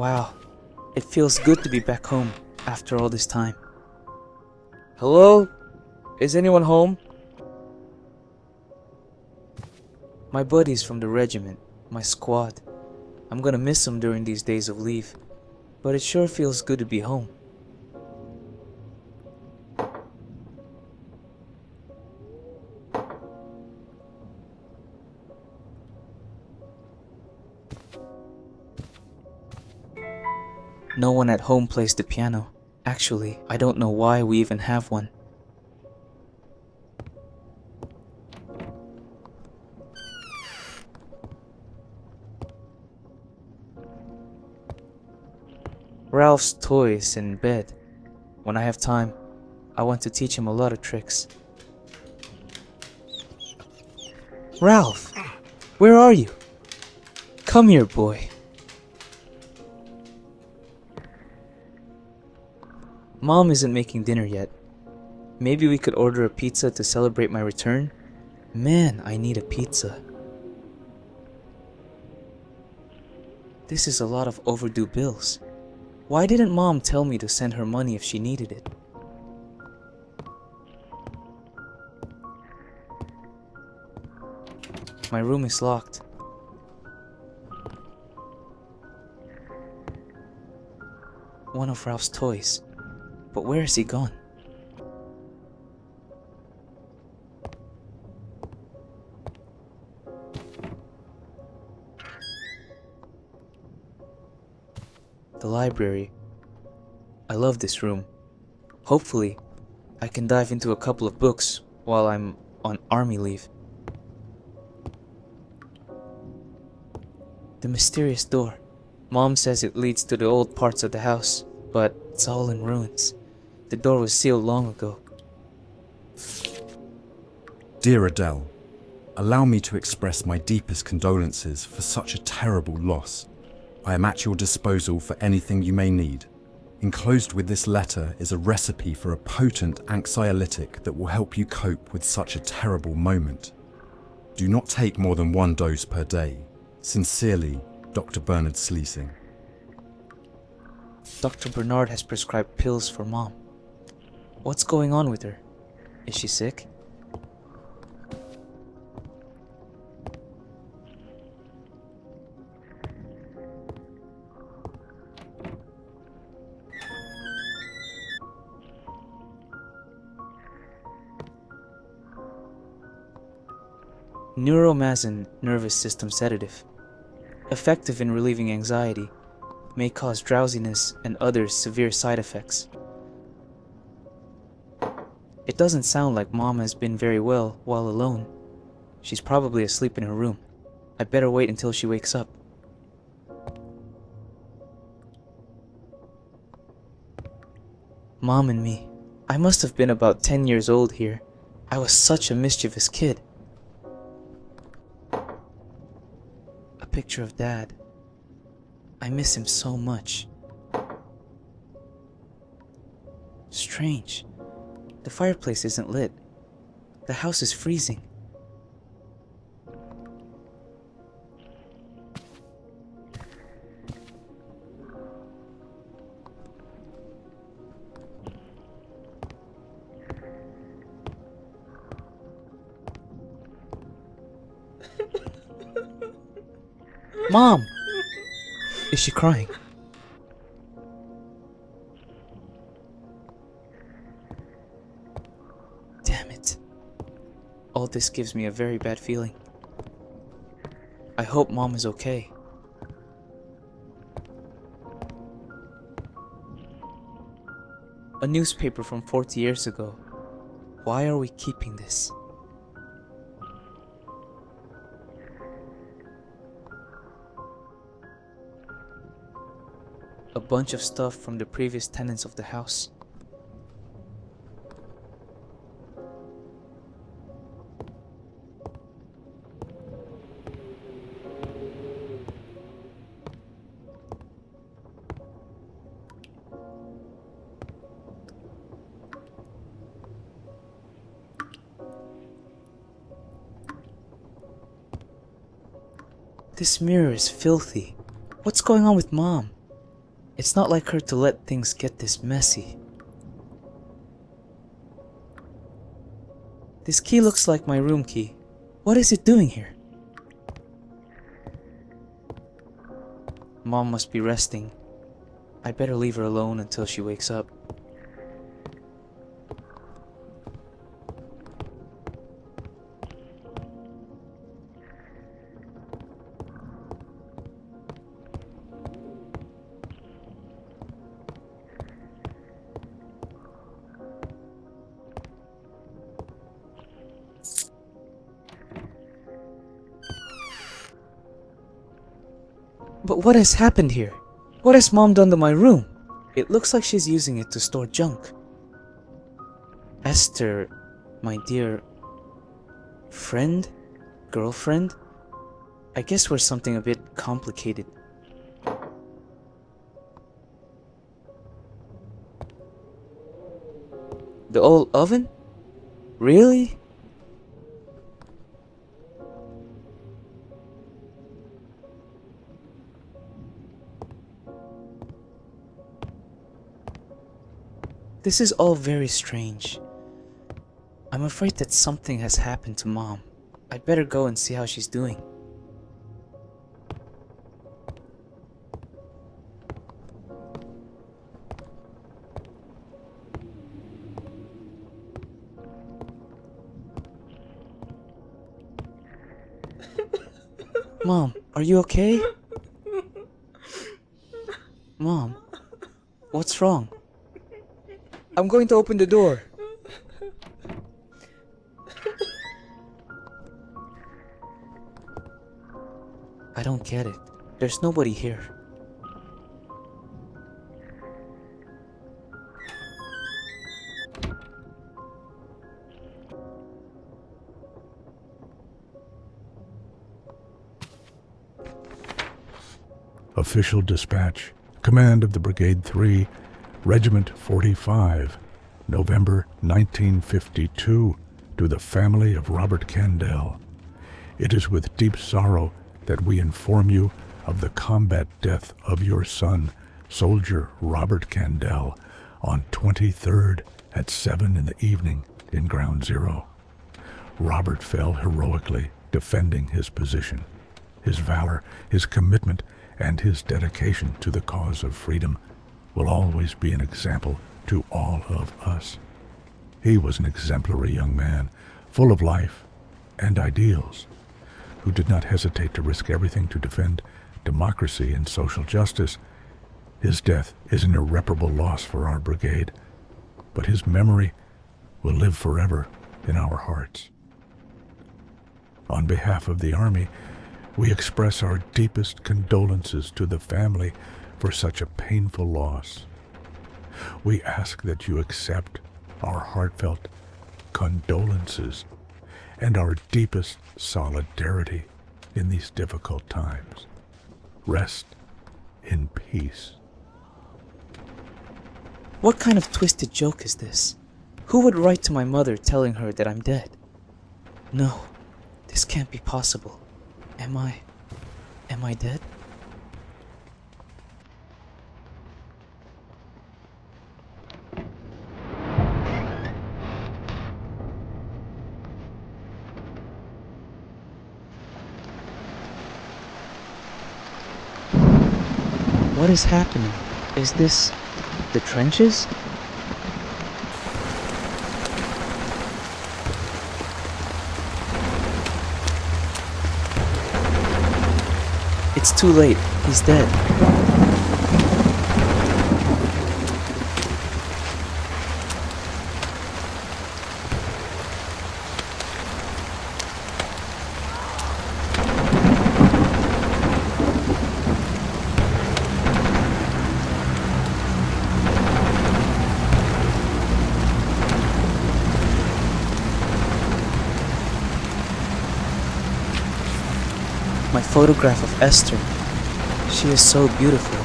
Wow, it feels good to be back home after all this time. Hello? Is anyone home? My buddies from the regiment, my squad. I'm gonna miss them during these days of leave, but it sure feels good to be home. No one at home plays the piano. Actually, I don't know why we even have one. Ralph's toys in bed. When I have time, I want to teach him a lot of tricks. Ralph! Where are you? Come here, boy. Mom isn't making dinner yet. Maybe we could order a pizza to celebrate my return? Man, I need a pizza. This is a lot of overdue bills. Why didn't Mom tell me to send her money if she needed it? My room is locked. One of Ralph's toys. But where is he gone? The library. I love this room. Hopefully, I can dive into a couple of books while I'm on army leave. The mysterious door. Mom says it leads to the old parts of the house, but it's all in ruins. The door was sealed long ago. Dear Adele, allow me to express my deepest condolences for such a terrible loss. I am at your disposal for anything you may need. Enclosed with this letter is a recipe for a potent anxiolytic that will help you cope with such a terrible moment. Do not take more than 1 dose per day. Sincerely, Dr. Bernard Sleesing. Dr. Bernard has prescribed pills for Mom. What's going on with her? Is she sick? Neuromazin nervous system sedative. Effective in relieving anxiety. May cause drowsiness and other severe side effects. It doesn't sound like Mom has been very well while alone. She's probably asleep in her room. I better wait until she wakes up. Mom and me. I must have been about 10 years old here. I was such a mischievous kid. A picture of Dad. I miss him so much. Strange. The fireplace isn't lit. The house is freezing. Mom! Is she crying? Damn it. All this gives me a very bad feeling. I hope Mom is okay. A newspaper from 40 years ago. Why are we keeping this? A bunch of stuff from the previous tenants of the house. This mirror is filthy. What's going on with Mom? It's not like her to let things get this messy. This key looks like my room key. What is it doing here? Mom must be resting. I'd better leave her alone until she wakes up. But what has happened here? What has Mom done to my room? It looks like she's using it to store junk. Esther, my dear friend? Girlfriend? I guess we're something a bit complicated. The old oven? Really? This is all very strange. I'm afraid that something has happened to Mom. I'd better go and see how she's doing. Mom, are you okay? Mom, what's wrong? I'm going to open the door. I don't get it. There's nobody here. Official dispatch. Command of the Brigade 3, Regiment 45, November 1952, to the family of Robert Candell. It is with deep sorrow that we inform you of the combat death of your son, Soldier Robert Candell, on 23rd at 7 in the evening in Ground Zero. Robert fell heroically defending his position. His valor, his commitment, and his dedication to the cause of freedom will always be an example to all of us. He was an exemplary young man, full of life and ideals, who did not hesitate to risk everything to defend democracy and social justice. His death is an irreparable loss for our brigade, but his memory will live forever in our hearts. On behalf of the Army, we express our deepest condolences to the family for such a painful loss. We ask that you accept our heartfelt condolences and our deepest solidarity in these difficult times. Rest in peace. What kind of twisted joke is this? Who would write to my mother telling her that I'm dead? No, this can't be possible. Am I dead? What is happening? Is this the trenches? It's too late. He's dead. My photograph of Esther. She is so beautiful.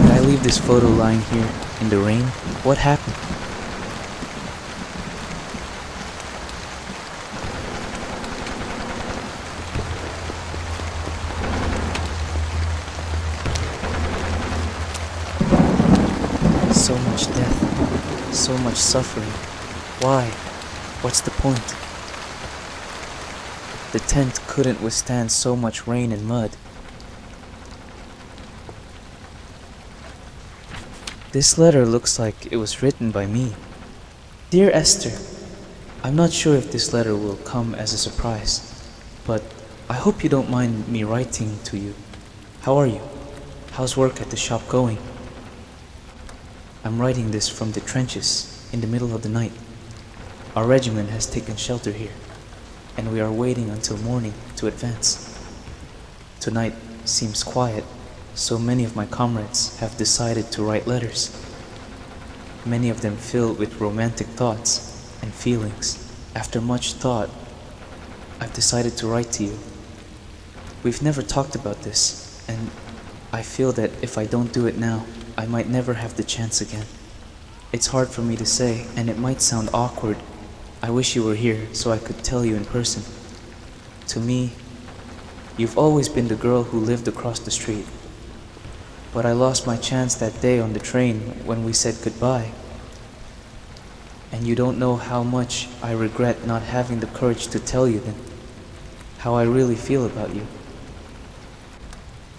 Did I leave this photo lying here in the rain? What happened? much suffering. Why? What's the point? The tent couldn't withstand so much rain and mud. This letter looks like it was written by me. Dear Esther, I'm not sure if this letter will come as a surprise, but I hope you don't mind me writing to you. How are you? How's work at the shop going? I'm writing this from the trenches in the middle of the night. Our regiment has taken shelter here, and we are waiting until morning to advance. Tonight seems quiet, so many of my comrades have decided to write letters. Many of them filled with romantic thoughts and feelings. After much thought, I've decided to write to you. We've never talked about this, and I feel that if I don't do it now, I might never have the chance again. It's hard for me to say, and it might sound awkward. I wish you were here so I could tell you in person. To me, you've always been the girl who lived across the street. But I lost my chance that day on the train when we said goodbye. And you don't know how much I regret not having the courage to tell you then, how I really feel about you.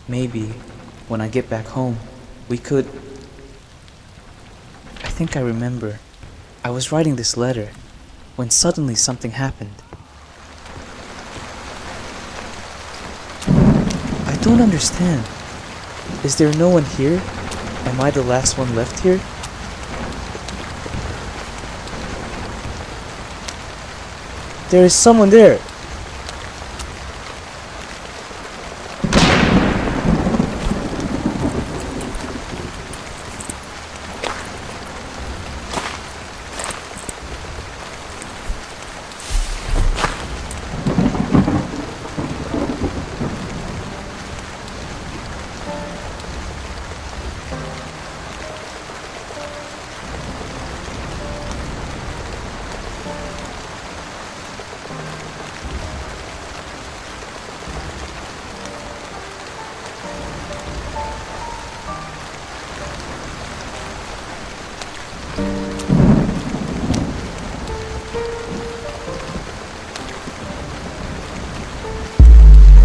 Maybe when I get back home, we could... I think I remember. I was writing this letter when suddenly something happened. I don't understand. Is there no one here? Am I the last one left here? There is someone there!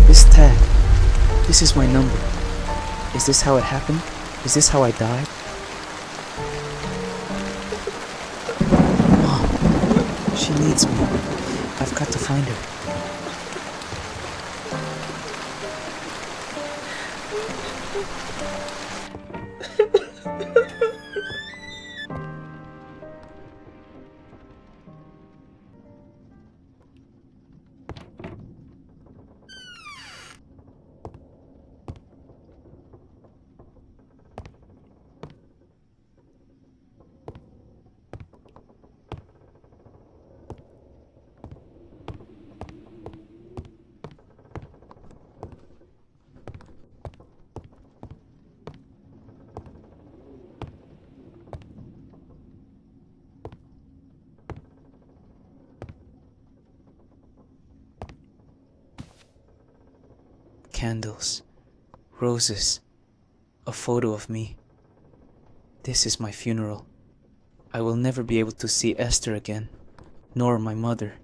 This tag. This is my number. Is this how it happened? Is this how I died? Mom, she needs me. I've got to find her. Candles, roses, a photo of me. This is my funeral. I will never be able to see Esther again, nor my mother.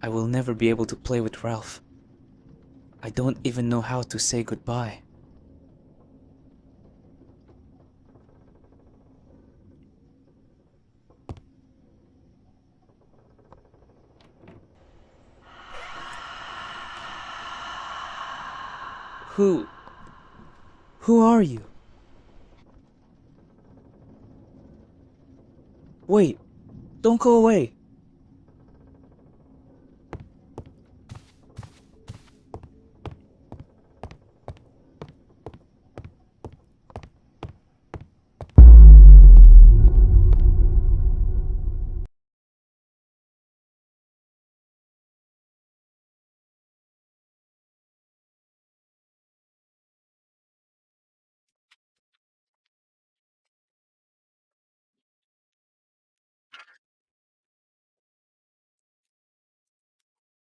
I will never be able to play with Ralph. I don't even know how to say goodbye. Who are you? Wait, don't go away.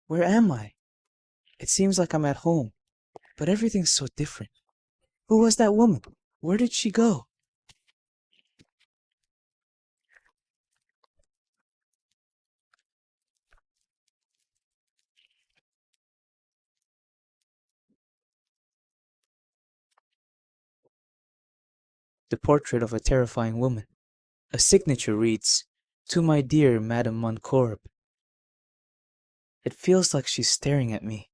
Where am I? It seems like I'm at home, but everything's so different. Who was that woman? Where did she go? the portrait of a terrifying woman. A signature reads, "To my dear Madame Montcorb." It feels like she's staring at me.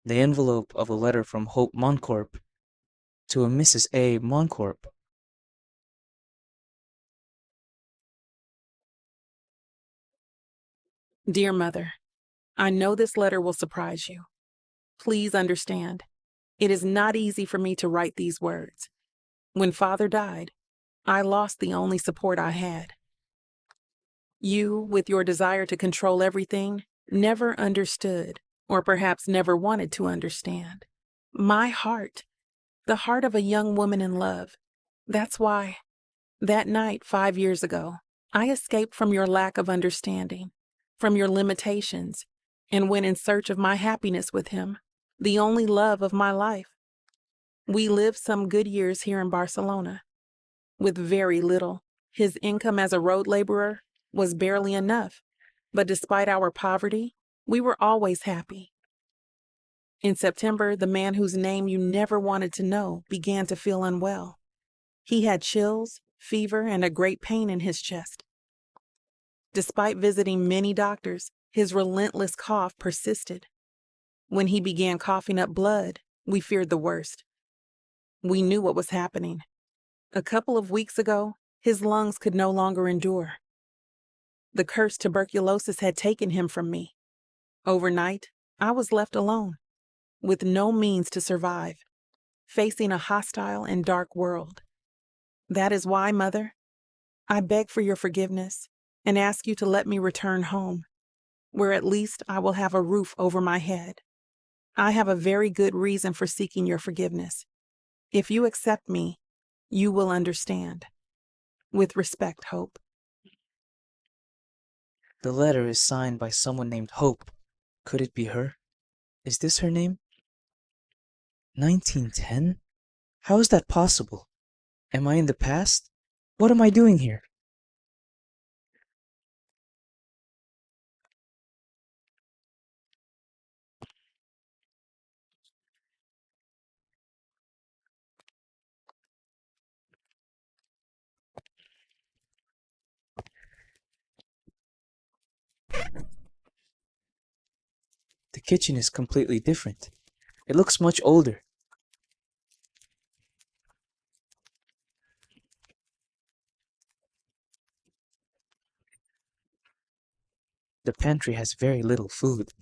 The envelope of a letter from Hope Montcorb to a Mrs. A. Montcorb. Dear Mother, I know this letter will surprise you. Please understand, it is not easy for me to write these words. When Father died, I lost the only support I had. You, with your desire to control everything, never understood, or perhaps never wanted to understand. My heart, the heart of a young woman in love. That's why, that night 5 years ago, I escaped from your lack of understanding, from your limitations, and went in search of my happiness with him, the only love of my life. We lived some good years here in Barcelona. With very little, his income as a road laborer was barely enough, but despite our poverty, we were always happy. In September, the man whose name you never wanted to know began to feel unwell. He had chills, fever, and a great pain in his chest. Despite visiting many doctors, his relentless cough persisted. When he began coughing up blood, we feared the worst. We knew what was happening. A couple of weeks ago, his lungs could no longer endure. The cursed tuberculosis had taken him from me. Overnight, I was left alone, with no means to survive, facing a hostile and dark world. That is why, Mother, I beg for your forgiveness and ask you to let me return home, where at least I will have a roof over my head. I have a very good reason for seeking your forgiveness. If you accept me, you will understand. With respect, Hope. The letter is signed by someone named Hope. Could it be her? Is this her name? 1910? How is that possible? Am I in the past? What am I doing here? The kitchen is completely different. It looks much older. The pantry has very little food.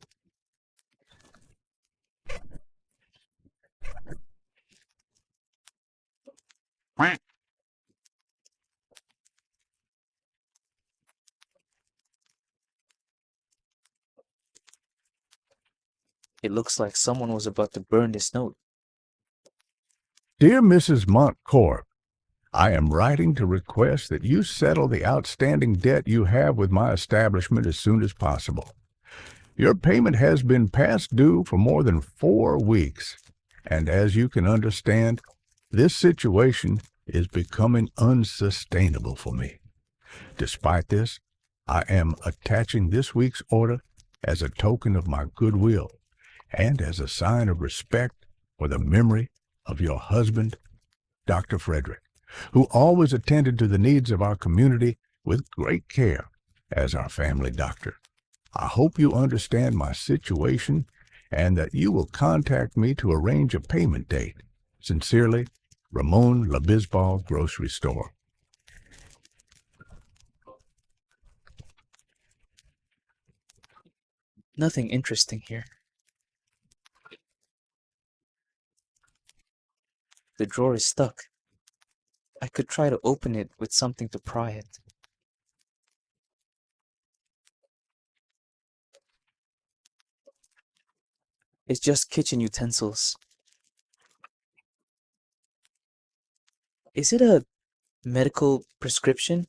It looks like someone was about to burn this note. Dear Mrs. Montcorb, I am writing to request that you settle the outstanding debt you have with my establishment as soon as possible. Your payment has been past due for more than 4 weeks, and as you can understand, this situation is becoming unsustainable for me. Despite this, I am attaching this week's order as a token of my goodwill and as a sign of respect for the memory of your husband, Dr. Frederick, who always attended to the needs of our community with great care as our family doctor. I hope you understand my situation and that you will contact me to arrange a payment date. Sincerely, Ramon Labisbal Grocery Store. Nothing interesting here. The drawer is stuck. I could try to open it with something to pry it. It's just kitchen utensils. Is it a medical prescription?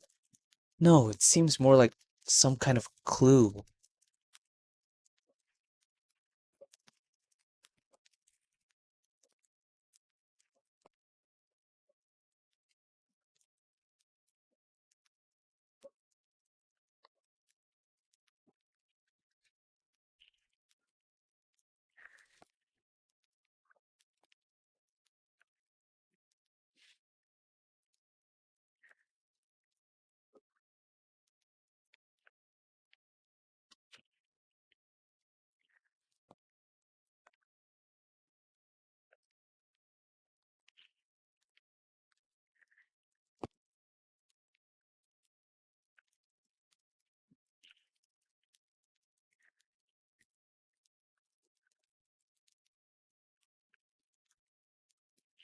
No, it seems more like some kind of clue.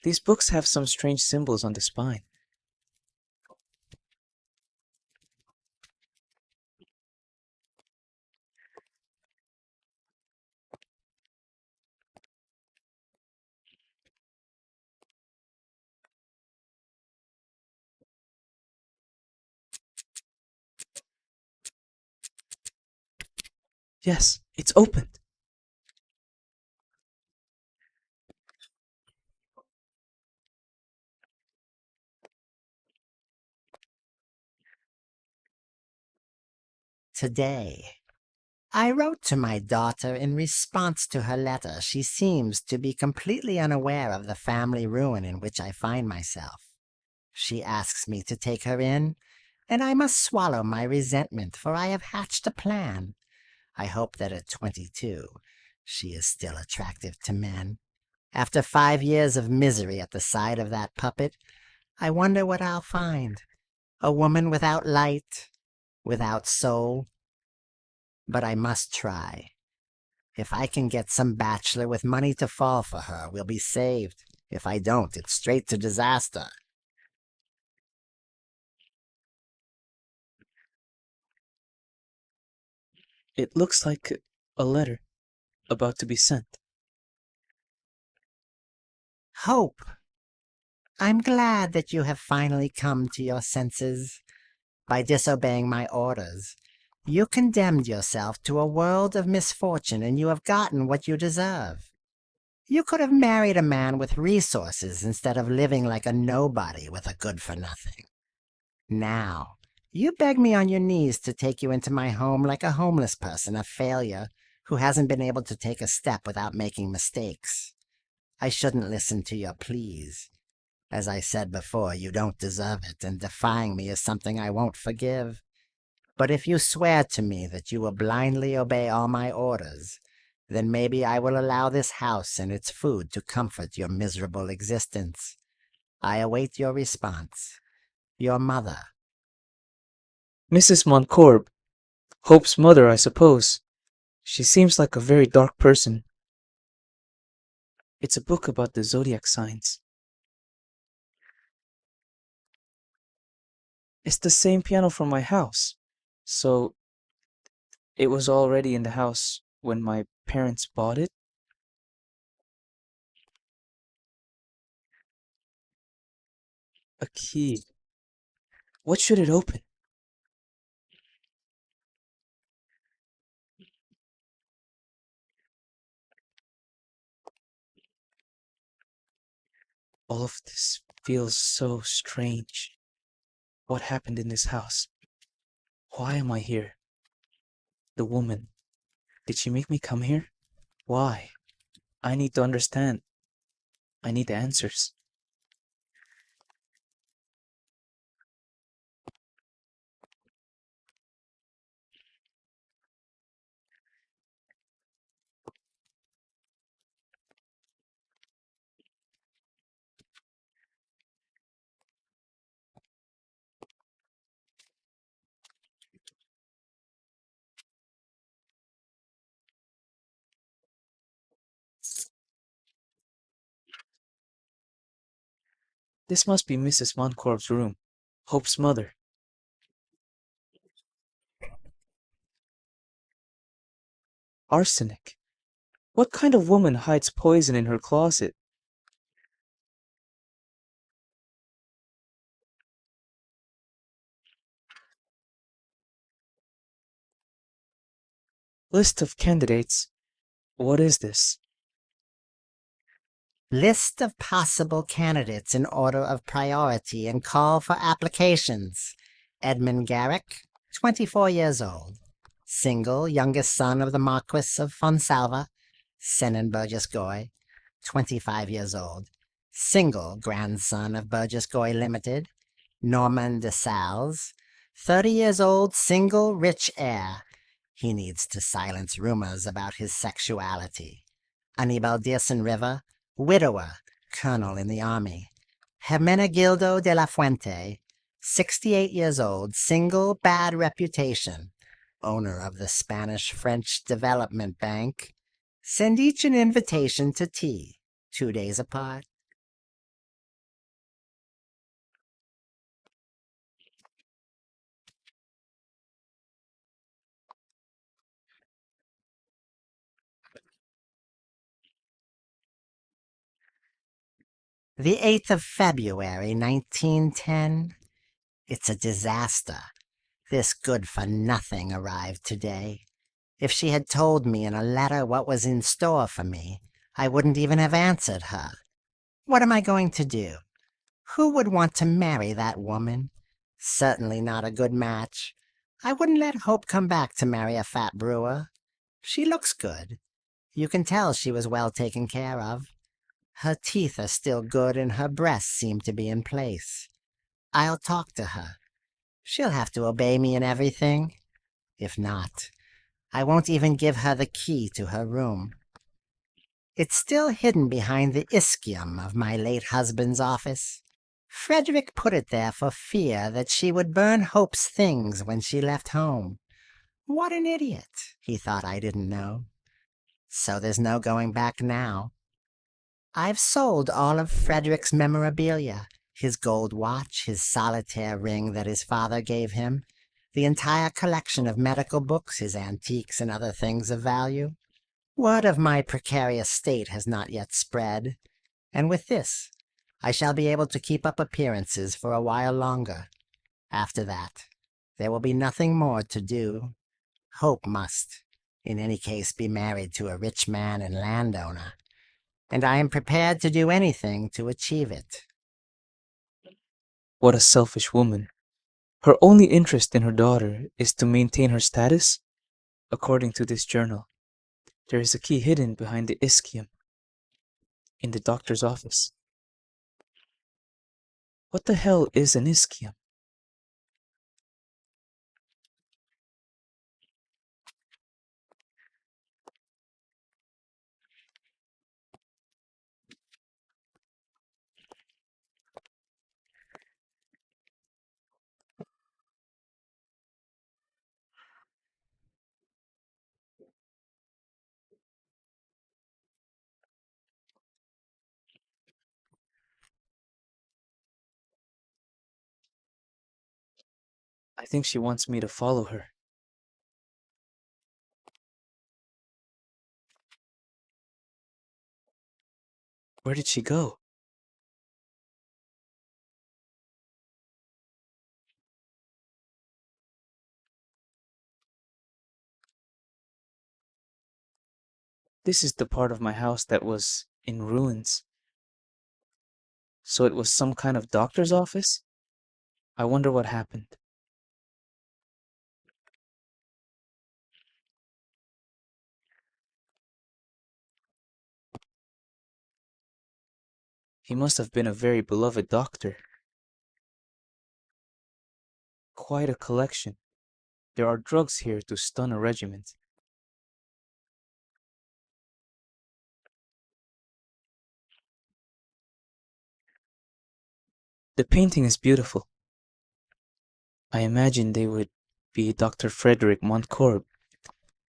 These books have some strange symbols on the spine. Yes, it's opened. Today, I wrote to my daughter in response to her letter. She seems to be completely unaware of the family ruin in which I find myself. She asks me to take her in, and I must swallow my resentment, for I have hatched a plan. I hope that at 22, she is still attractive to men. After 5 years of misery at the side of that puppet, I wonder what I'll find. A woman without light, without soul. But I must try. If I can get some bachelor with money to fall for her, we'll be saved. If I don't, it's straight to disaster. It looks like a letter about to be sent. Hope. I'm glad that you have finally come to your senses. By disobeying my orders, you condemned yourself to a world of misfortune, and you have gotten what you deserve. You could have married a man with resources instead of living like a nobody with a good-for-nothing. Now, you beg me on your knees to take you into my home like a homeless person, a failure, who hasn't been able to take a step without making mistakes. I shouldn't listen to your pleas. As I said before, you don't deserve it, and defying me is something I won't forgive. But if you swear to me that you will blindly obey all my orders, then maybe I will allow this house and its food to comfort your miserable existence. I await your response. Your mother. Mrs. Montcorb, Hope's mother, I suppose. She seems like a very dark person. It's a book about the zodiac signs. It's the same piano from my house. So, it was already in the house when my parents bought it? A key. What should it open? All of this feels so strange. What happened in this house? Why am I here? The woman. Did she make me come here? Why? I need to understand. I need the answers. This must be Mrs. Montcorb's room. Hope's mother. Arsenic. What kind of woman hides poison in her closet? List of candidates. What is this? List of possible candidates in order of priority and call for applications. Edmund Garrick, 24 years old. Single, youngest son of the Marquis of Fonsalva. Senan Burgess Goy, 25 years old. Single, grandson of Burgess Goy Limited. Norman de Salles, 30 years old, single, rich heir. He needs to silence rumors about his sexuality. Anibal Dearson River, widower, colonel in the army. Hermenegildo de la Fuente, 68 years old, single, bad reputation. Owner of the Spanish-French Development Bank. Send each an invitation to tea, 2 days apart. The 8th of February, 1910. It's a disaster. This good-for-nothing arrived today. If she had told me in a letter what was in store for me, I wouldn't even have answered her. What am I going to do? Who would want to marry that woman? Certainly not a good match. I wouldn't let Hope come back to marry a fat brewer. She looks good. You can tell she was well taken care of. Her teeth are still good and her breasts seem to be in place. I'll talk to her. She'll have to obey me in everything. If not, I won't even give her the key to her room. It's still hidden behind the ischium of my late husband's office. Frederick put it there for fear that she would burn Hope's things when she left home. What an idiot! He thought I didn't know. So there's no going back now. I've sold all of Frederick's memorabilia, his gold watch, his solitaire ring that his father gave him, the entire collection of medical books, his antiques and other things of value. Word of my precarious state has not yet spread, and with this, I shall be able to keep up appearances for a while longer. After that, there will be nothing more to do. Hope must, in any case, be married to a rich man and landowner, and I am prepared to do anything to achieve it. What a selfish woman. Her only interest in her daughter is to maintain her status? According to this journal, there is a key hidden behind the ischium in the doctor's office. What the hell is an ischium? I think she wants me to follow her. Where did she go? This is the part of my house that was in ruins. So it was some kind of doctor's office? I wonder what happened. He must have been a very beloved doctor. Quite a collection. There are drugs here to stun a regiment. The painting is beautiful. I imagine they would be Dr. Frederick Montcorb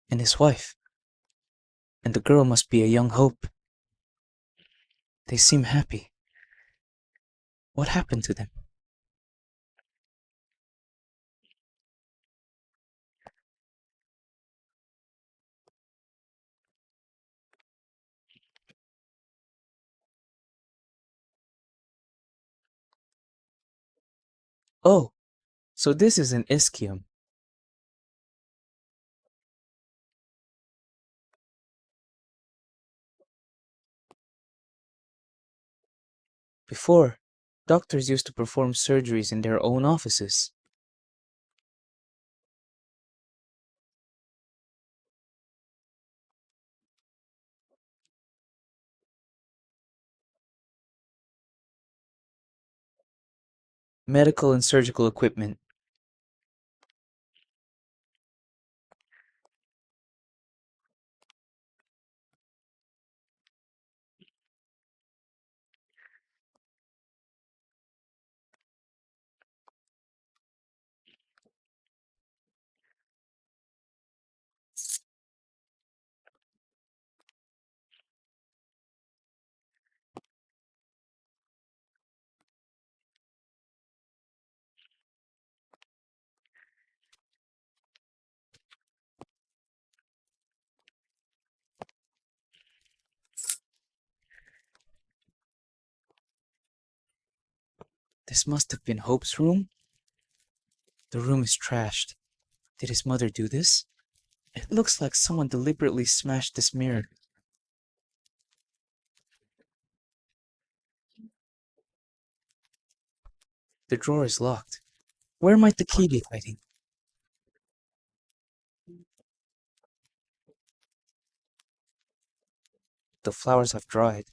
and his wife. And the girl must be a young Hope. They seem happy. What happened to them? Oh, so this is an ischium. Before, doctors used to perform surgeries in their own offices. Medical and surgical equipment. This must have been Hope's room. The room is trashed. Did his mother do this? It looks like someone deliberately smashed this mirror. The drawer is locked. Where might the key be hiding? The flowers have dried.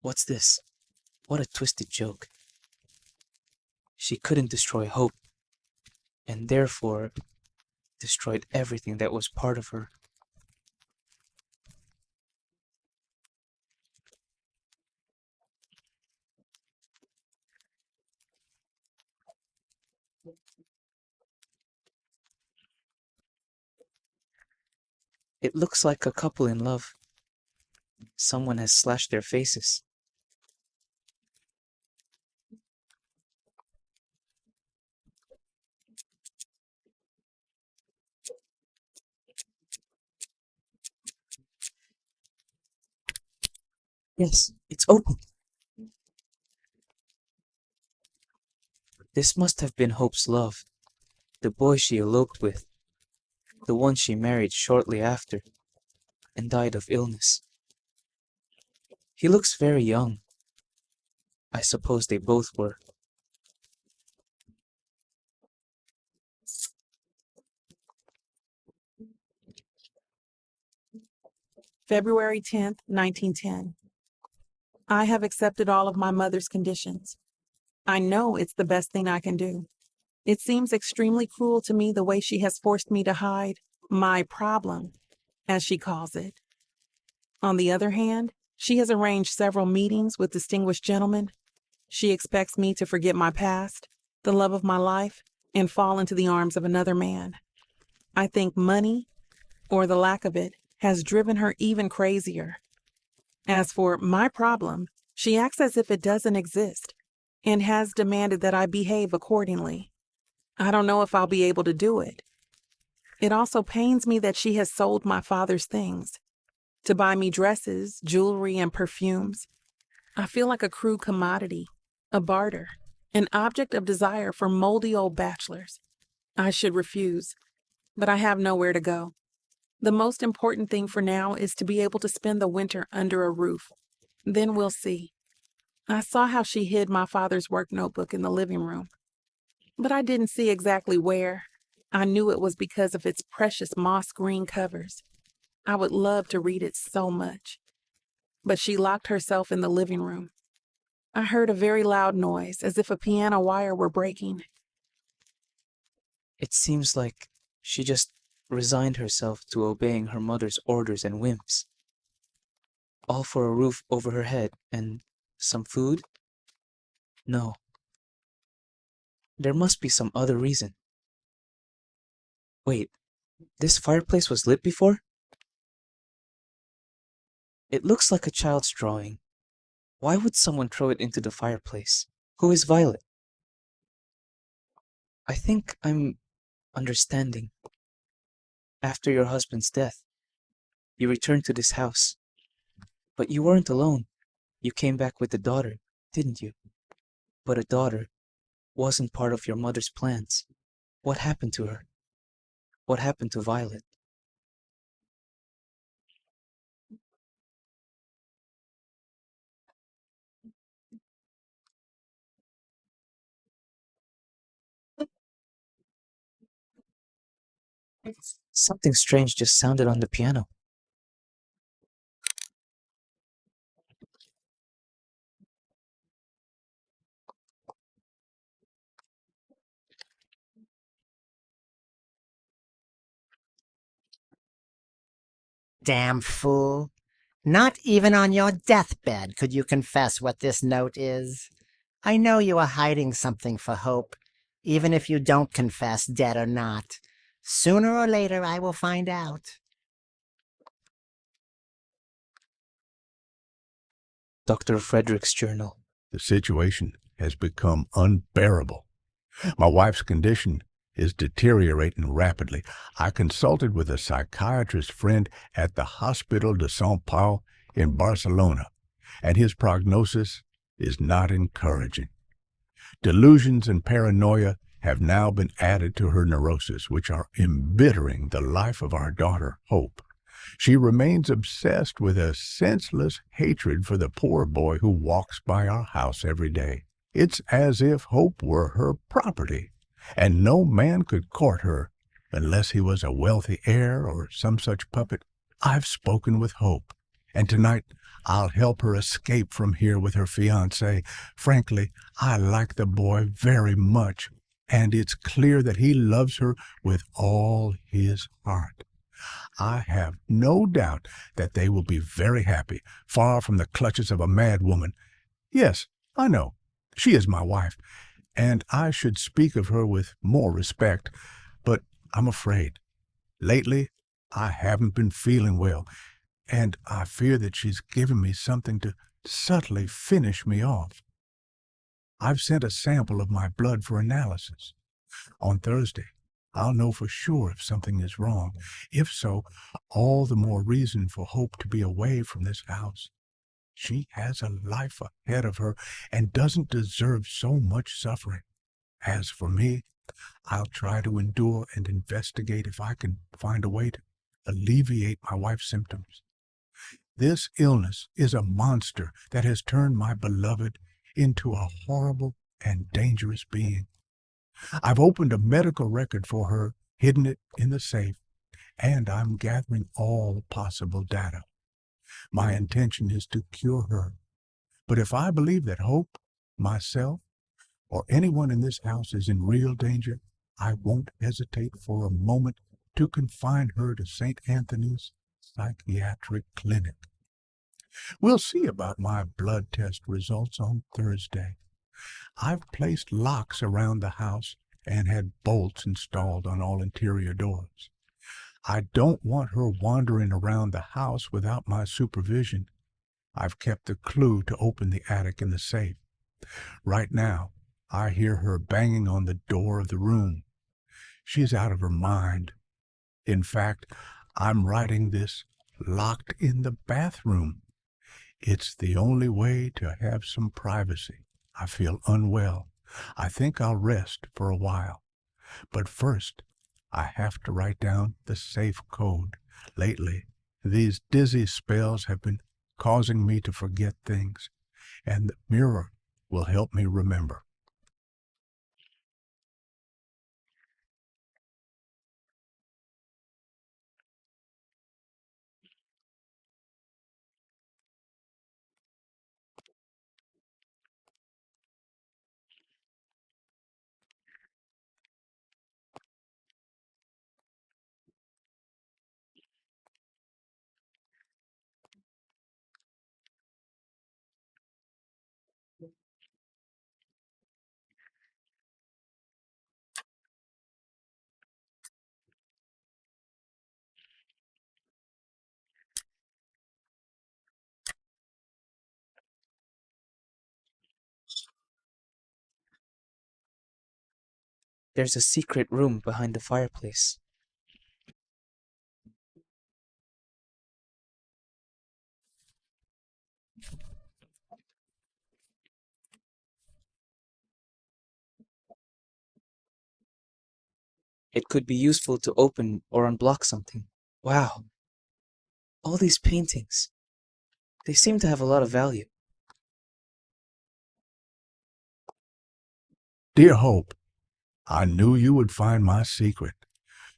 What's this? What a twisted joke. She couldn't destroy Hope, and therefore destroyed everything that was part of her. It looks like a couple in love. Someone has slashed their faces. Yes, it's open. This must have been Hope's love, the boy she eloped with, the one she married shortly after, and died of illness. He looks very young. I suppose they both were. February 10th, 1910. I have accepted all of my mother's conditions. I know it's the best thing I can do. It seems extremely cruel to me the way she has forced me to hide my problem, as she calls it. On the other hand, she has arranged several meetings with distinguished gentlemen. She expects me to forget my past, the love of my life, and fall into the arms of another man. I think money, or the lack of it, has driven her even crazier. As for my problem, she acts as if it doesn't exist and has demanded that I behave accordingly. I don't know if I'll be able to do it. It also pains me that she has sold my father's things to buy me dresses, jewelry, and perfumes. I feel like a crude commodity, a barter, an object of desire for moldy old bachelors. I should refuse, but I have nowhere to go. The most important thing for now is to be able to spend the winter under a roof. Then we'll see. I saw how she hid my father's work notebook in the living room, but I didn't see exactly where. I knew it was because of its precious moss green covers. I would love to read it so much. But she locked herself in the living room. I heard a very loud noise, as if a piano wire were breaking. It seems like she just resigned herself to obeying her mother's orders and whims. All for a roof over her head and some food? No. There must be some other reason. Wait, this fireplace was lit before? It looks like a child's drawing. Why would someone throw it into the fireplace? Who is Violet? I think I'm understanding. After your husband's death, you returned to this house. But you weren't alone. You came back with a daughter, didn't you? But a daughter wasn't part of your mother's plans. What happened to her? What happened to Violet? Something strange just sounded on the piano. Damn fool. Not even on your deathbed could you confess what this note is. I know you are hiding something for Hope, even if you don't confess, dead or not. Sooner or later I will find out. Dr. Frederick's journal. The situation has become unbearable. My wife's condition is deteriorating rapidly. I consulted with a psychiatrist friend at the Hospital de Saint Paul in Barcelona, and his prognosis is not encouraging. Delusions and paranoia have now been added to her neurosis, which are embittering the life of our daughter, Hope. She remains obsessed with a senseless hatred for the poor boy who walks by our house every day. It's as if Hope were her property, and no man could court her unless he was a wealthy heir or some such puppet. I've spoken with Hope, and tonight I'll help her escape from here with her fiancé. Frankly, I like the boy very much, and it's clear that he loves her with all his heart. I have no doubt that they will be very happy, far from the clutches of a mad woman. Yes, I know, she is my wife, and I should speak of her with more respect, but I'm afraid. Lately, I haven't been feeling well, and I fear that she's given me something to subtly finish me off. I've sent a sample of my blood for analysis. On Thursday, I'll know for sure if something is wrong. If so, all the more reason for Hope to be away from this house. She has a life ahead of her and doesn't deserve so much suffering. As for me, I'll try to endure and investigate if I can find a way to alleviate my wife's symptoms. This illness is a monster that has turned my beloved into a horrible and dangerous being. I've opened a medical record for her, hidden it in the safe, and I'm gathering all possible data. My intention is to cure her. But if I believe that Hope, myself, or anyone in this house is in real danger, I won't hesitate for a moment to confine her to St. Anthony's Psychiatric Clinic. We'll see about my blood test results on Thursday. I've placed locks around the house and had bolts installed on all interior doors. I don't want her wandering around the house without my supervision. I've kept the clue to open the attic and the safe. Right now, I hear her banging on the door of the room. She's out of her mind. In fact, I'm writing this locked in the bathroom. It's the only way to have some privacy. I feel unwell. I think I'll rest for a while. But first, I have to write down the safe code. Lately, these dizzy spells have been causing me to forget things, and the mirror will help me remember. There's a secret room behind the fireplace. It could be useful to open or unblock something. Wow, all these paintings. They seem to have a lot of value. Dear Hope, I knew you would find my secret.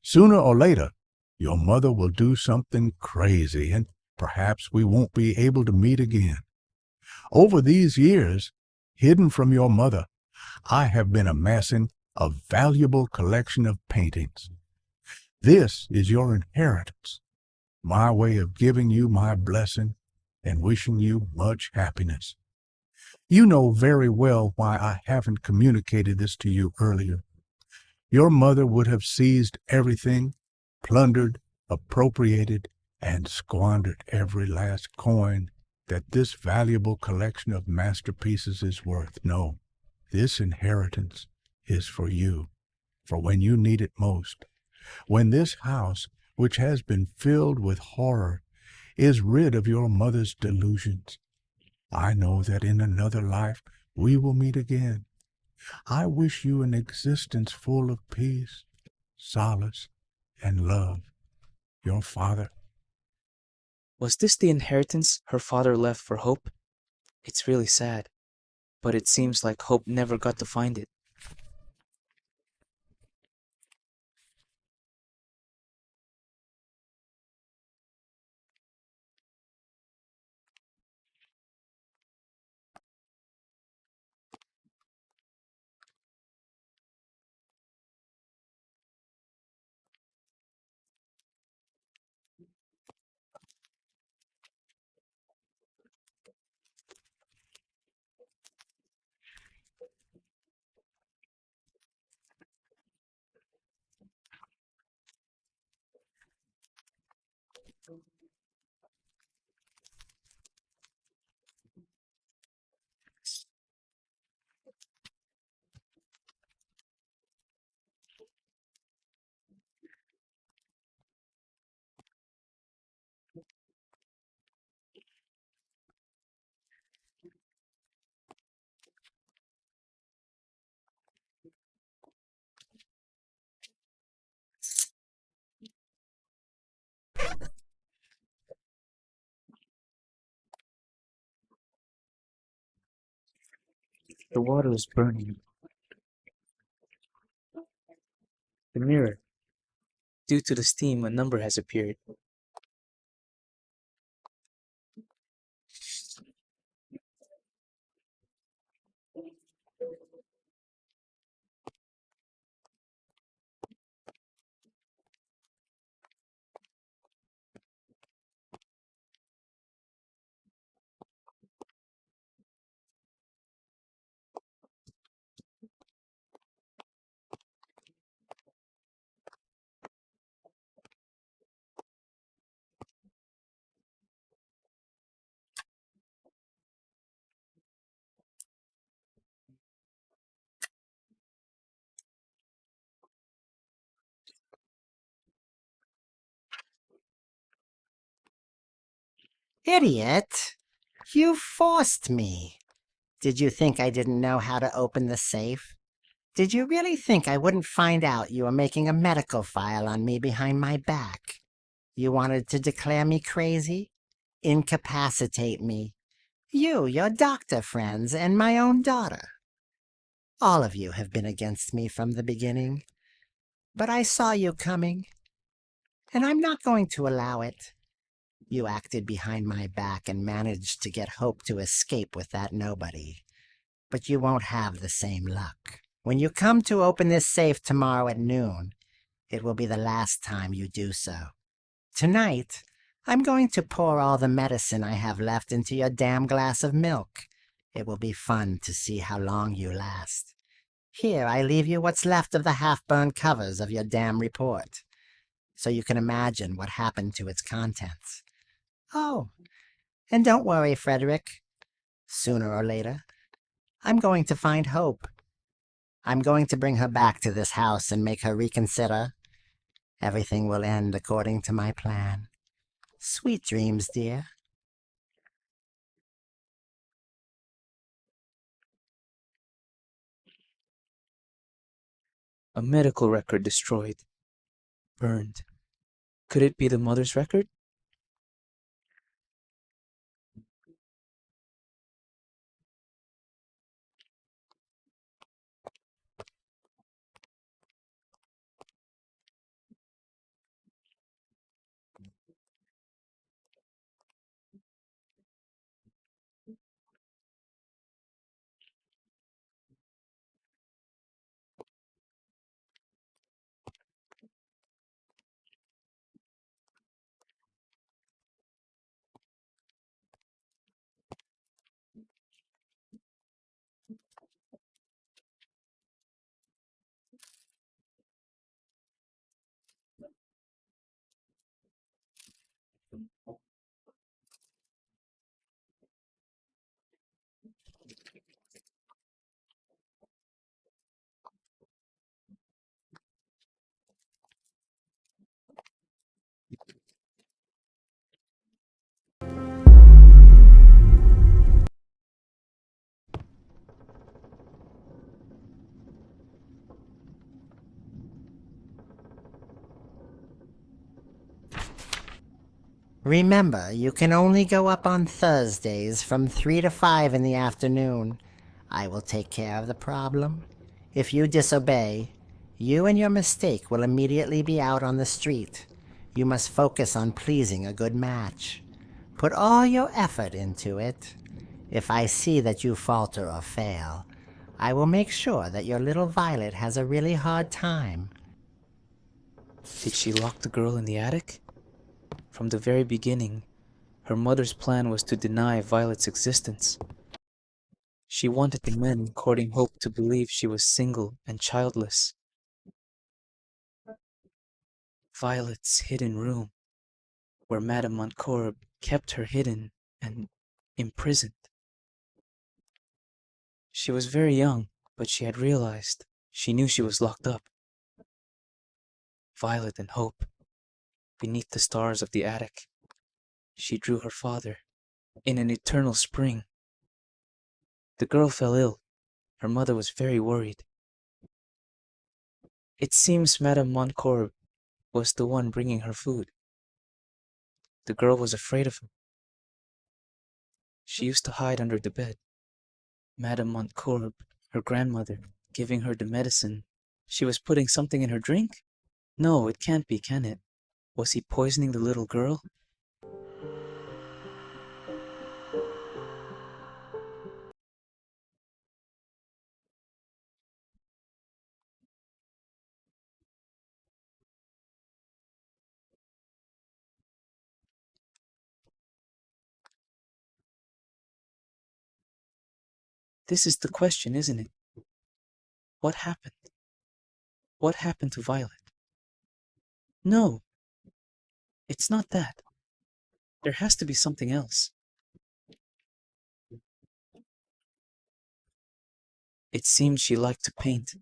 Sooner or later, your mother will do something crazy, and perhaps we won't be able to meet again. Over these years, hidden from your mother, I have been amassing a valuable collection of paintings. This is your inheritance, my way of giving you my blessing and wishing you much happiness. You know very well why I haven't communicated this to you earlier. Your mother would have seized everything, plundered, appropriated, and squandered every last coin that this valuable collection of masterpieces is worth. No, this inheritance is for you, for when you need it most. When this house, which has been filled with horror, is rid of your mother's delusions. I know that in another life we will meet again. I wish you an existence full of peace, solace, and love. Your father. Was this the inheritance her father left for Hope? It's really sad, but it seems like Hope never got to find it. The water is burning. The mirror. Due to the steam, a number has appeared. Idiot! You forced me. Did you think I didn't know how to open the safe? Did you really think I wouldn't find out you were making a medical file on me behind my back? You wanted to declare me crazy? Incapacitate me? You, your doctor friends, and my own daughter. All of you have been against me from the beginning. But I saw you coming, and I'm not going to allow it. You acted behind my back and managed to get Hope to escape with that nobody. But you won't have the same luck. When you come to open this safe tomorrow at noon, it will be the last time you do so. Tonight, I'm going to pour all the medicine I have left into your damn glass of milk. It will be fun to see how long you last. Here, I leave you what's left of the half-burned covers of your damn report, so you can imagine what happened to its contents. Oh, and don't worry, Frederick. Sooner or later, I'm going to find Hope. I'm going to bring her back to this house and make her reconsider. Everything will end according to my plan. Sweet dreams, dear. A medical record destroyed. Burned. Could it be the mother's record? Remember, you can only go up on Thursdays from 3 to 5 in the afternoon. I will take care of the problem. If you disobey, you and your mistake will immediately be out on the street. You must focus on pleasing a good match. Put all your effort into it. If I see that you falter or fail, I will make sure that your little Violet has a really hard time. Did she lock the girl in the attic? From the very beginning, her mother's plan was to deny Violet's existence. She wanted the men courting Hope to believe she was single and childless. Violet's hidden room, where Madame Montcorb kept her hidden and imprisoned. She was very young, but she had realized. She knew she was locked up. Violet and Hope, beneath the stars of the attic. She drew her father in an eternal spring. The girl fell ill. Her mother was very worried. It seems Madame Montcorb was the one bringing her food. The girl was afraid of him. She used to hide under the bed. Madame Montcorb, her grandmother, giving her the medicine. She was putting something in her drink? No, it can't be, can it? Was he poisoning the little girl? This is the question, isn't it? What happened? What happened to Violet? No, it's not that. There has to be something else. It seemed she liked to paint.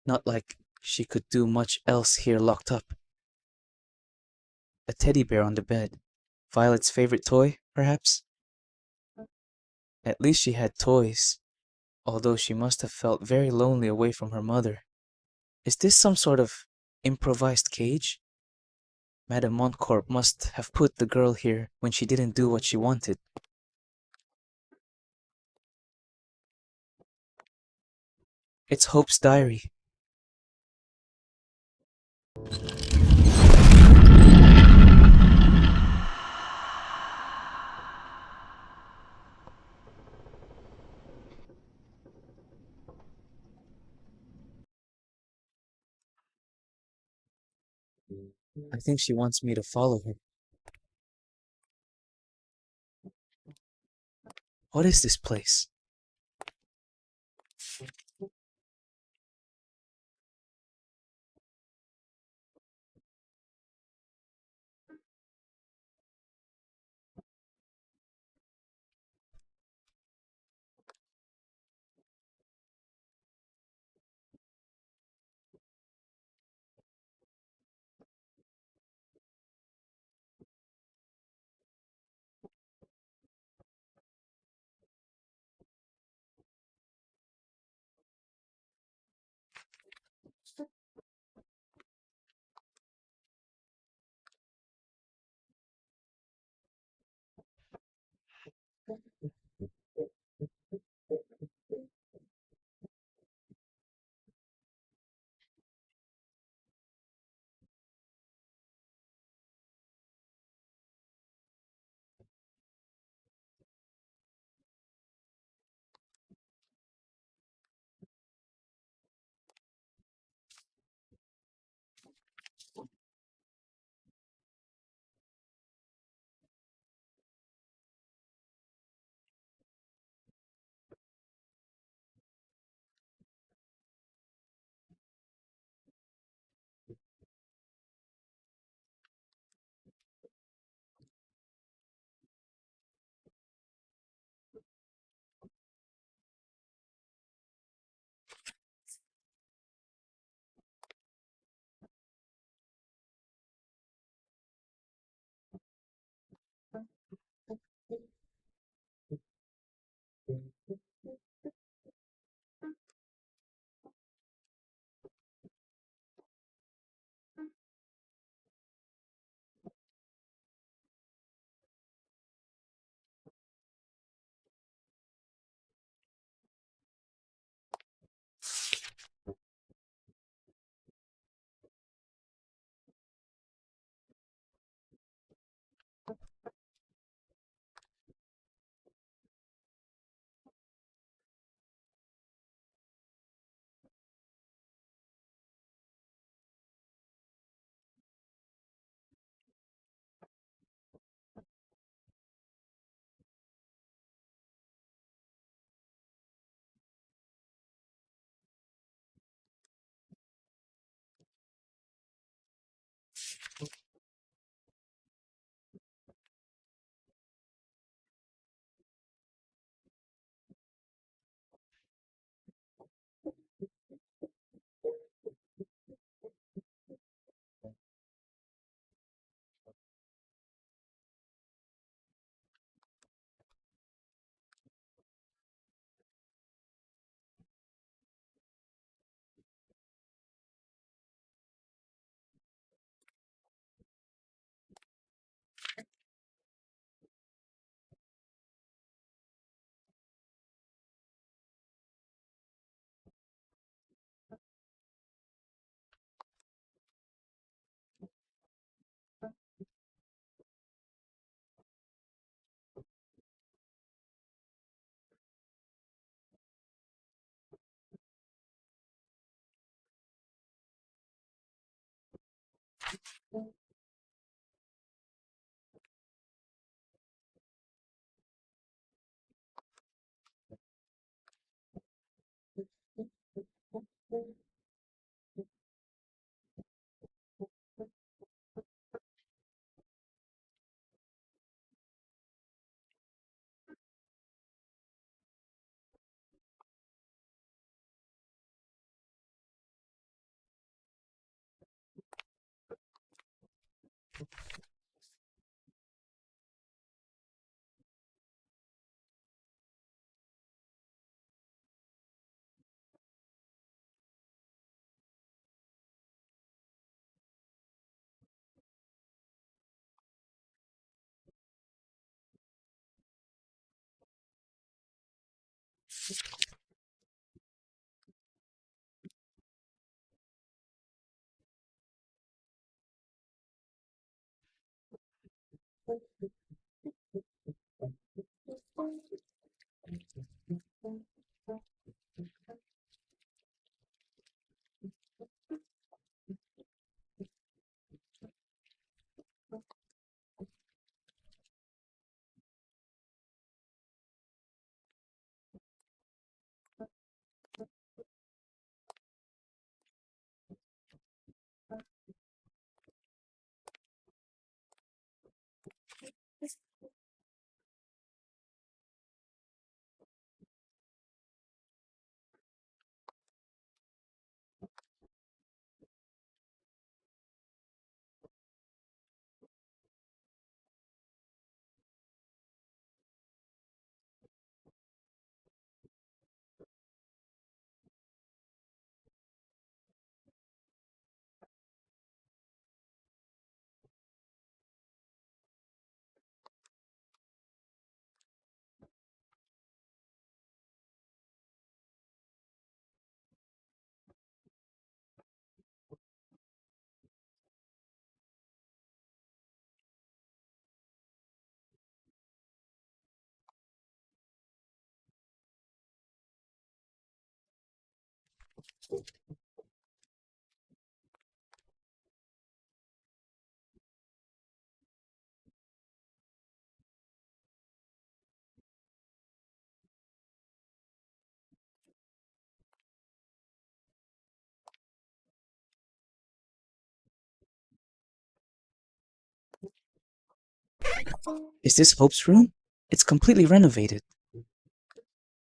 Not like she could do much else here locked up. A teddy bear on the bed. Violet's favorite toy, perhaps? At least she had toys, although she must have felt very lonely away from her mother. Is this some sort of improvised cage? Madame Montcorp must have put the girl here when she didn't do what she wanted. It's Hope's diary. I think she wants me to follow her. What is this place? Is this Hope's room? It's completely renovated.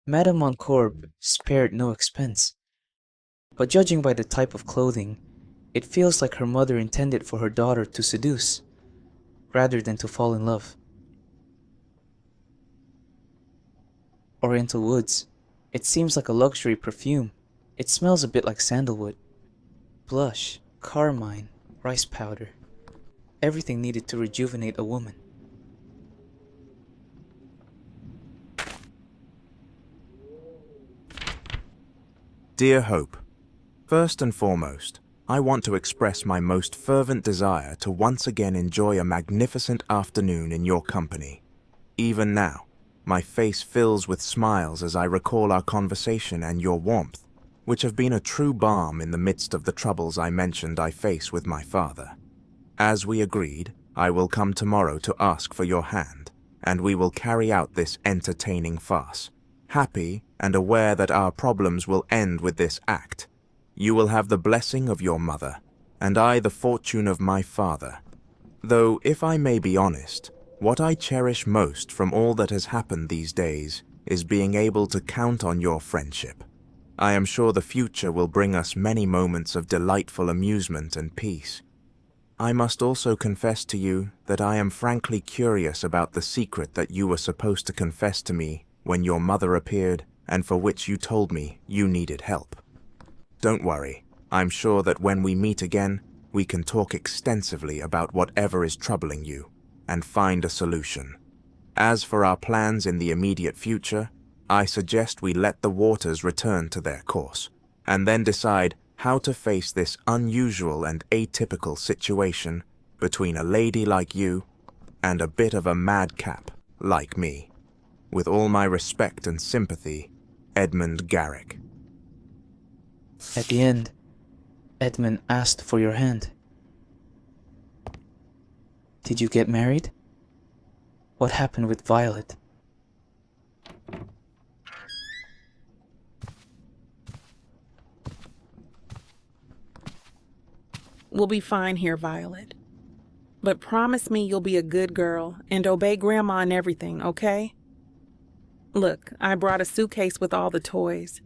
Madame Montcorb spared no expense. But judging by the type of clothing, it feels like her mother intended for her daughter to seduce, rather than to fall in love. Oriental woods. It seems like a luxury perfume. It smells a bit like sandalwood. Blush, carmine, rice powder. Everything needed to rejuvenate a woman. Dear Hope, first and foremost, I want to express my most fervent desire to once again enjoy a magnificent afternoon in your company. Even now, my face fills with smiles as I recall our conversation and your warmth, which have been a true balm in the midst of the troubles I mentioned I face with my father. As we agreed, I will come tomorrow to ask for your hand, and we will carry out this entertaining farce, happy and aware that our problems will end with this act. You will have the blessing of your mother, and I the fortune of my father. Though, if I may be honest, what I cherish most from all that has happened these days is being able to count on your friendship. I am sure the future will bring us many moments of delightful amusement and peace. I must also confess to you that I am frankly curious about the secret that you were supposed to confess to me when your mother appeared and for which you told me you needed help. Don't worry, I'm sure that when we meet again, we can talk extensively about whatever is troubling you and find a solution. As for our plans in the immediate future, I suggest we let the waters return to their course and then decide how to face this unusual and atypical situation between a lady like you and a bit of a madcap like me. With all my respect and sympathy, Edmund Garrick. At the end, Edmund asked for your hand. Did you get married? What happened with Violet? We'll be fine here, Violet. But promise me you'll be a good girl and obey Grandma and everything, okay? Look, I brought a suitcase with all the toys.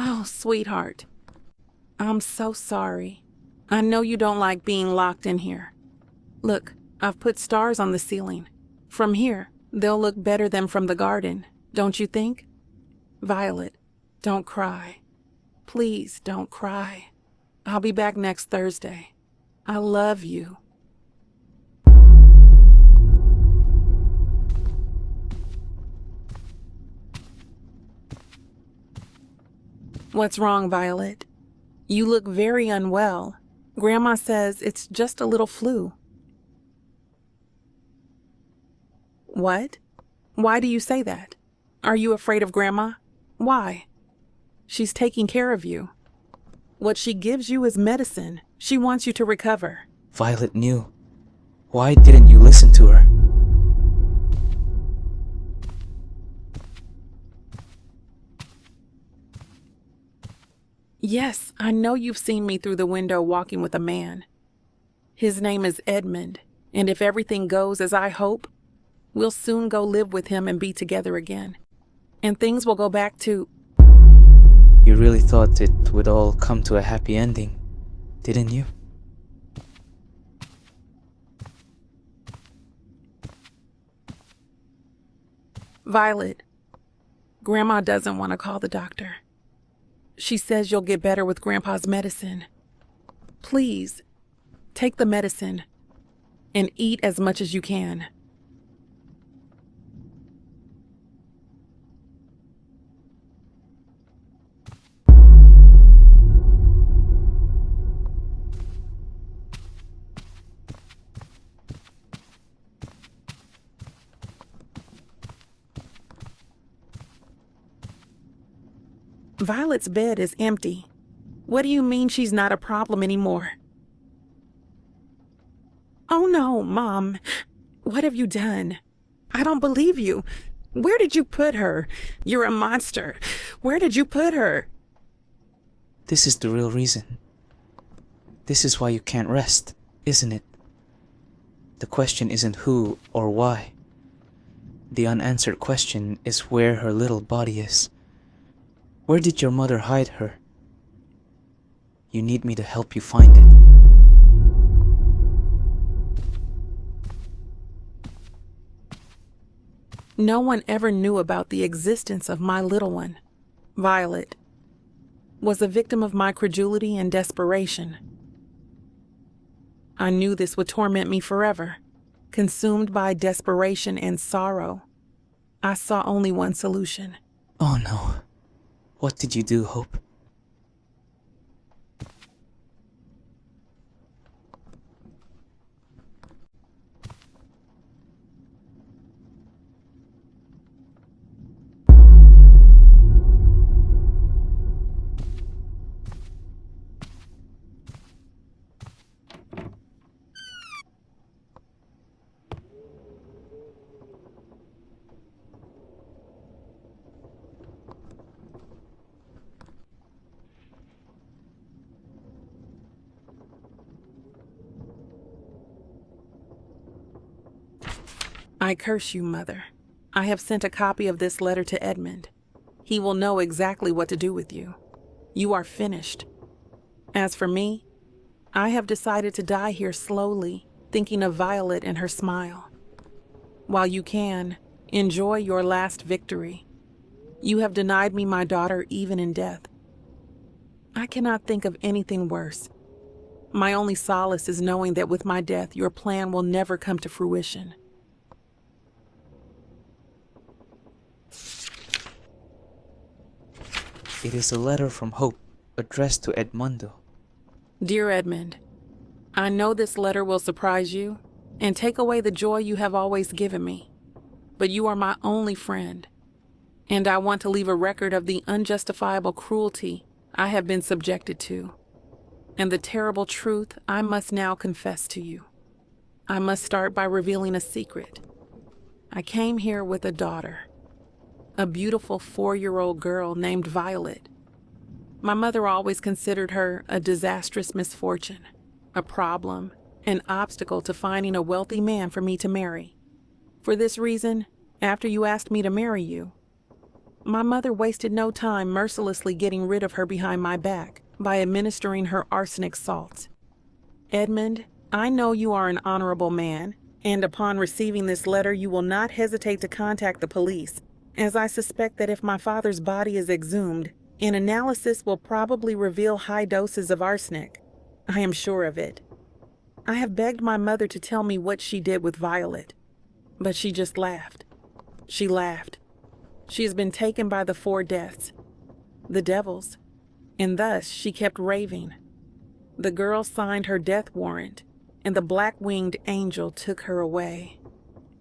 Oh, sweetheart. I'm so sorry. I know you don't like being locked in here. Look, I've put stars on the ceiling. From here, they'll look better than from the garden, don't you think? Violet, don't cry. Please don't cry. I'll be back next Thursday. I love you. What's wrong, Violet? You look very unwell. Grandma says it's just a little flu. What? Why do you say that? Are you afraid of Grandma? Why? She's taking care of you. What she gives you is medicine. She wants you to recover. Violet knew. Why didn't you listen to her? Yes, I know you've seen me through the window walking with a man. His name is Edmund, and if everything goes as I hope, we'll soon go live with him and be together again. And things will go back to... You really thought it would all come to a happy ending, didn't you? Violet, Grandma doesn't want to call the doctor. She says you'll get better with Grandpa's medicine. Please, take the medicine and eat as much as you can. Violet's bed is empty. What do you mean she's not a problem anymore? Oh no, Mom. What have you done? I don't believe you. Where did you put her? You're a monster. Where did you put her? This is the real reason. This is why you can't rest, isn't it? The question isn't who or why. The unanswered question is where her little body is. Where did your mother hide her? You need me to help you find it. No one ever knew about the existence of my little one. Violet was a victim of my credulity and desperation. I knew this would torment me forever. Consumed by desperation and sorrow, I saw only one solution. Oh no. What did you do, Hope? I curse you, Mother. I have sent a copy of this letter to Edmund. He will know exactly what to do with you. You are finished. As for me, I have decided to die here slowly, thinking of Violet and her smile. While you can, enjoy your last victory. You have denied me my daughter even in death. I cannot think of anything worse. My only solace is knowing that with my death, your plan will never come to fruition. It is a letter from Hope, addressed to Edmundo. Dear Edmund, I know this letter will surprise you and take away the joy you have always given me, but you are my only friend. And I want to leave a record of the unjustifiable cruelty I have been subjected to, and the terrible truth I must now confess to you. I must start by revealing a secret. I came here with a daughter, a beautiful 4-year-old girl named Violet. My mother always considered her a disastrous misfortune, a problem, an obstacle to finding a wealthy man for me to marry. For this reason, after you asked me to marry you, my mother wasted no time mercilessly getting rid of her behind my back by administering her arsenic salts. Edmund, I know you are an honorable man, and upon receiving this letter you will not hesitate to contact the police, as I suspect that if my father's body is exhumed, an analysis will probably reveal high doses of arsenic. I am sure of it. I have begged my mother to tell me what she did with Violet, but she just laughed. She laughed. She has been taken by the 4 deaths, the devils, and thus she kept raving. The girl signed her death warrant, and the black-winged angel took her away.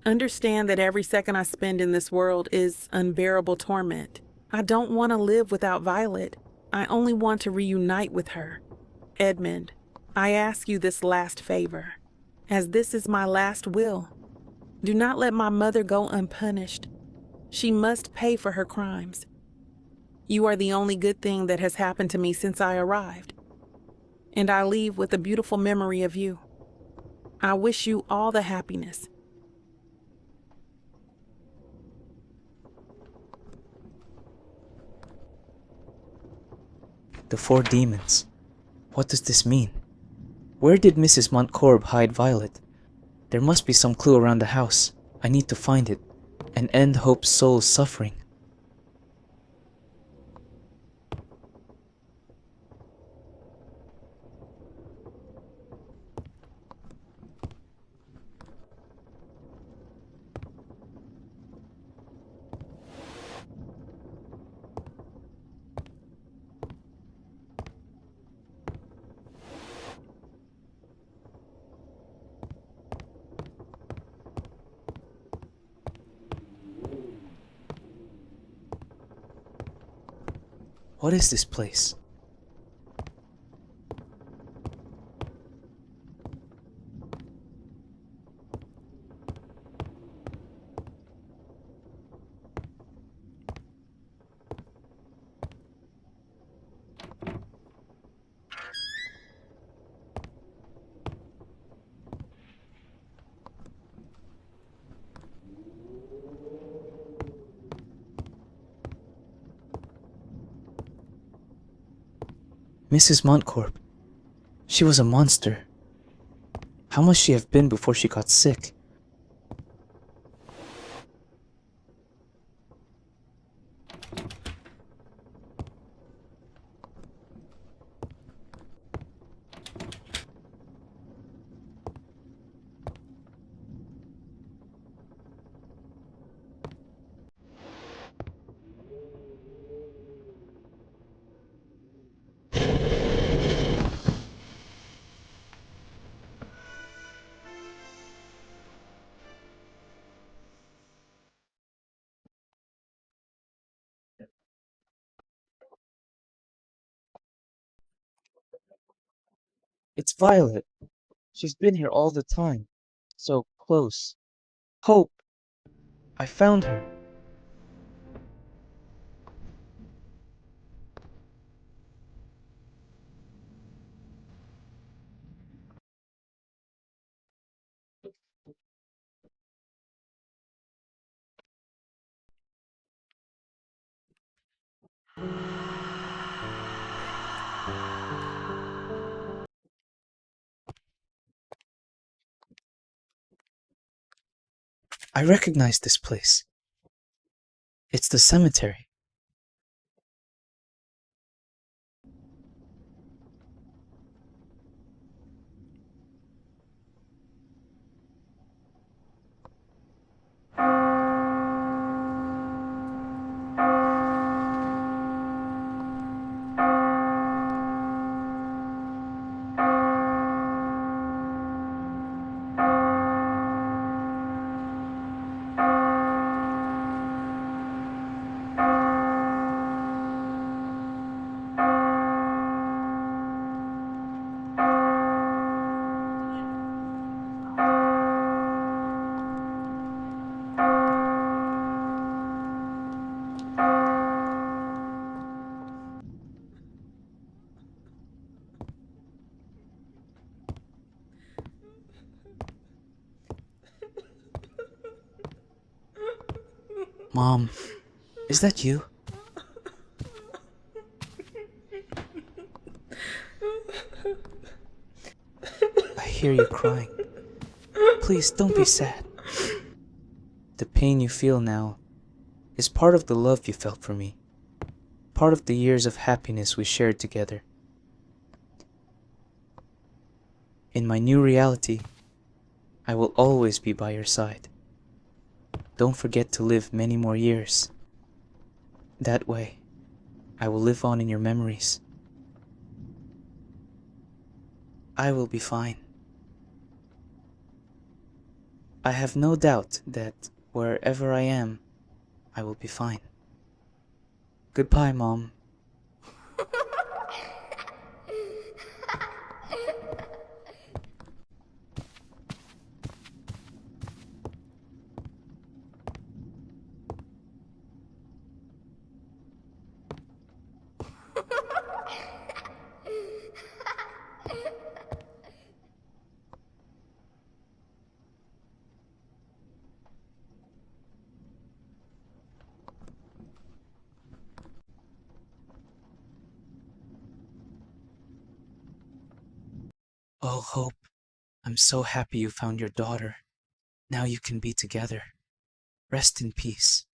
Understand that every second I spend in this world is unbearable torment. I don't want to live without Violet. I only want to reunite with her. Edmund, I ask you this last favor, as this is my last will. Do not let my mother go unpunished. She must pay for her crimes. You are the only good thing that has happened to me since I arrived, and I leave with a beautiful memory of you. I wish you all the happiness. The 4 demons. What does this mean? Where did Mrs. Montcorb hide Violet? There must be some clue around the house. I need to find it and end Hope's soul's suffering. What is this place? Mrs. Montcorb. She was a monster. How must she have been before she got sick? It's Violet. She's been here all the time. So close. Hope! I found her. I recognize this place. It's the cemetery. Mom, is that you? I hear you crying. Please don't be sad. The pain you feel now is part of the love you felt for me, part of the years of happiness we shared together. In my new reality, I will always be by your side. Don't forget to live many more years. That way, I will live on in your memories. I will be fine. I have no doubt that wherever I am, I will be fine. Goodbye, Mom. Oh, Hope, I'm so happy you found your daughter. Now you can be together. Rest in peace.